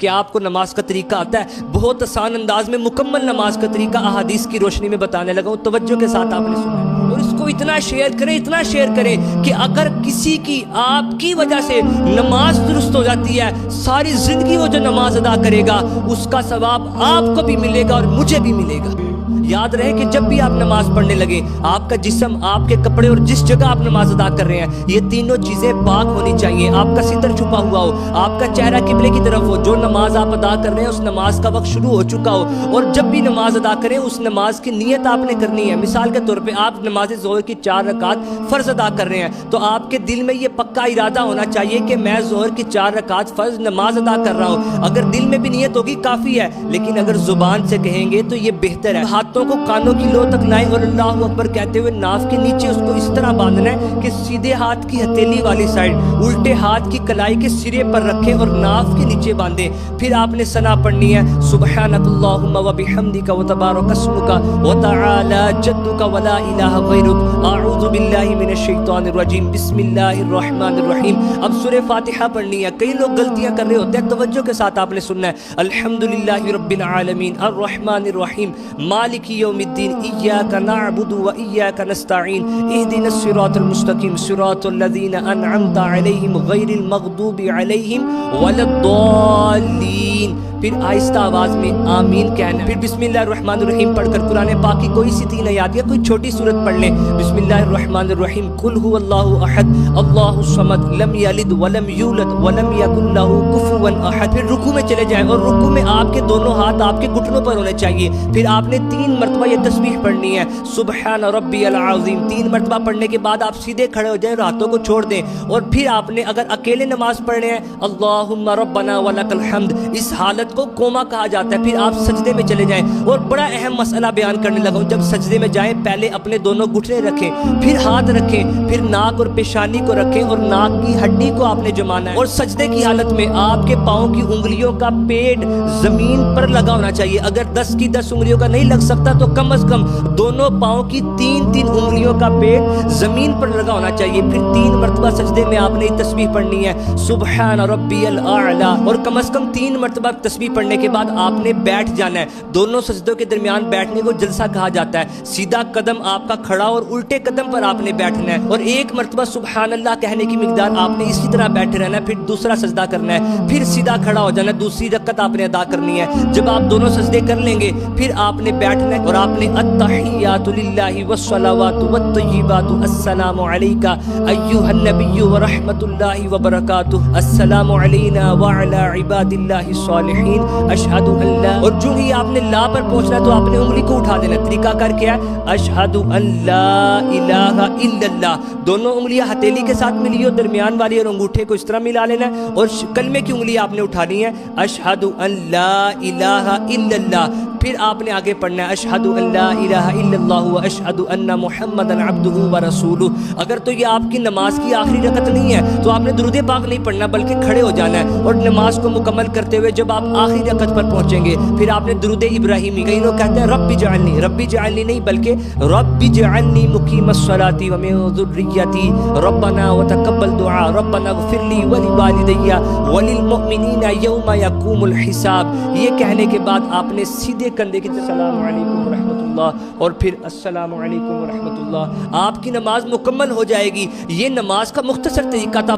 کہ آپ کو نماز کا طریقہ آتا ہے؟ بہت آسان انداز میں مکمل نماز کا طریقہ احادیث کی روشنی میں بتانے لگا ہوں، توجہ کے ساتھ آپ نے سنا، اور اس کو اتنا شیئر کریں کہ اگر کسی کی آپ کی وجہ سے نماز درست ہو جاتی ہے، ساری زندگی وہ جو نماز ادا کرے گا اس کا ثواب آپ کو بھی ملے گا اور مجھے بھی ملے گا۔ یاد رہے کہ جب بھی آپ نماز پڑھنے لگے، آپ کا جسم، آپ کے کپڑے اور جس جگہ آپ نماز ادا کر رہے ہیں، یہ تینوں چیزیں پاک ہونی چاہیے۔ آپ کا ستر چھپا ہوا ہو، آپ کا چہرہ قبلے کی طرف ہو، جو نماز آپ ادا کر رہے ہیں اس نماز کا وقت شروع ہو چکا ہو، اور جب بھی نماز ادا کریں اس نماز کی نیت آپ نے کرنی ہے۔ مثال کے طور پہ آپ نماز ظہر کی 4 رکعت فرض ادا کر رہے ہیں، تو آپ کے دل میں یہ پکا ارادہ ہونا چاہیے کہ میں ظہر کی 4 رکعت فرض نماز ادا کر رہا ہوں۔ اگر دل میں بھی نیت ہوگی کافی ہے، لیکن اگر زبان سے کہیں گے تو یہ بہتر ہے۔ ہاتھوں کو کانوں کی لو تک لائیں اور اللہ اکبر کہتے ہوئے ناف کے نیچے اس کو اس طرح باندھنا ہے کہ سیدھے ہاتھ کی ہتھیلی والی سائڈ الٹے ہاتھ کی کلائی کے سرے پر رکھیں اور ناف کے نیچے باندھیں۔ پھر آپ نے ثنا پڑھنی ہے، سبحانک اللہم وبحمدک وتبارک اسمک وتعالی جدک ولا الہ غیرک، اعوذ باللہ من الشیطان الرجیم، بسم اللہ الرحمن الرحیم۔ اب سورہ فاتحہ پڑھنی ہے۔ کئی لوگ غلطیاں کر رہے ہوتے ہیں، توجہ کے ساتھ آپ نے سننا ہے۔ الحمدللہ رب العالمین الرحمن الرحیم مالک یوم الدین ایاک نعبد و ایاک نستعین اہدنا الصراط المستقیم صراط الذین انعمت علیہم غیر المغضوب علیہم ولا الضالین۔ پھر آہستہ آواز میں آمین کہنا ہے۔ پھر بسم اللہ الرحمن الرحیم پڑھ کر قرآن پاک کی کوئی سی 3 آیات یا کوئی چھوٹی سورت پڑھ لیں۔ بسم اللہ الرحمن الرحیم، قل هو اللہ احد اللہ الصمد لم یلد ولم یولد ولم یکن له کفوا احد۔ پھر رکوع میں چلے جائیں اور رکوع میں آپ کے دونوں ہاتھ آپ کے گھٹنوں پر ہونے چاہیے۔ پھر آپ نے 3 مرتبہ یہ تسبیح پڑھنی ہے، سبحان ربی العظیم۔ 3 مرتبہ پڑھنے کے بعد آپ سیدھے کھڑے ہو جائیں اور ہاتھوں کو چھوڑ دیں، اور پھر آپ نے اگر اکیلے نماز پڑھنے ہیں اللہم ربنا ولک الحمد، اس حالت کو کوما کہا جاتا ہے۔ پھر آپ سجدے میں چلے جائیں، اور بڑا اہم مسئلہ بیان کرنے لگا ہوں۔ جب سجدے میں جائیں پہلے اپنے دونوں گھٹنے رکھیں، پھر ہاتھ رکھیں، پھر ناک اور پیشانی کو رکھیں اور ناک کی ہڈی کو آپ نے جمانا ہے، اور سجدے کی حالت میں آپ کے پاؤں کی انگلیوں کا پیڈ زمین پر لگا ہونا چاہیے۔ اگر 10 کی 10 انگلیوں کا نہیں لگ سکتا تو کم از کم دونوں پاؤں کی 3 انگلیوں کا پیڈ زمین پر لگا ہونا چاہیے۔ پھر 3 مرتبہ سجدے میں آپ نے تسبیح پڑھنی ہے، سبحان ربی الاعلی، اور کم از کم 3 مرتبہ تسبیح پڑھنے کے بعد آپ نے بیٹھ جانا ہے۔ دونوں سجدوں کے درمیان بیٹھنے کو جلسہ کہا جاتا ہے۔ سیدھا قدم آپ کا کھڑا اور الٹے قدم پر آپ نے بیٹھنا ہے، اور 1 مرتبہ سبحان اللہ کہنے کی مقدار آپ نے اسی طرح بیٹھے رہنا ہے۔ پھر دوسرا سجدہ کرنا ہے، پھر سیدھا کھڑا ہو جانا ہے، دوسری رکعت آپ نے ادا کرنی ہے۔ جب آپ دونوں سجدے کر لیں گے پھر آپ نے بیٹھنا ہے، اور آپ نے التحیات للہ والصلوات والطیبات السلام علیکہ ایھا النبی ورحمۃ اللہ وبرکاتہ، السلام علینا وعلی عباد اللہ الصالحین، اشہد ان لا، اور جو ہی آپ نے لا پر پہنچنا ہے تو آپ نے انگلی کو اٹھا دینا۔ طریقہ کر کے ہے اشہد ان لا الہ الا اللہ، دونوں انگلیاں ہتھیلی کے ساتھ ملی ہو، درمیان والی اور انگوٹھے کو اس طرح ملا لینا ہے، اور کلمے کی انگلی آپ نے اٹھانی ہے، اشہد ان لا الہ الا اللہ۔ پھر آپ نے آگے پڑھنا ہے اشہد ان لا الہ الا اللہ واشہد ان محمدا عبدہ ورسولہ۔ اگر تو یہ آپ کی نماز کی آخری رکعت نہیں ہے تو آپ نے درود پاک نہیں پڑھنا بلکہ کھڑے ہو جانا ہے، اور نماز کو مکمل کرتے ہوئے جب آپ آخری رکعت پر پہنچیں گے پھر آپ نے درود ابراہیمی، کئی لوگ کہتے ہیں رب جعلنی نہیں بلکہ رب جعلنی مقیم الصلاۃ ومن ذریتی ربنا وتقبل دعاء ربنا اغفر لی ولوالدی وللمؤمنین یوم یقوم الحساب۔ یہ کہنے کے بعد آپ نے سیدھے کندھے کی السلام علیکم ورحمۃ اللہ، اور پھر السلام علیکم ورحمۃ اللہ، آپ کی نماز مکمل ہو جائے گی۔ یہ نماز کا مختصر طریقہ تھا۔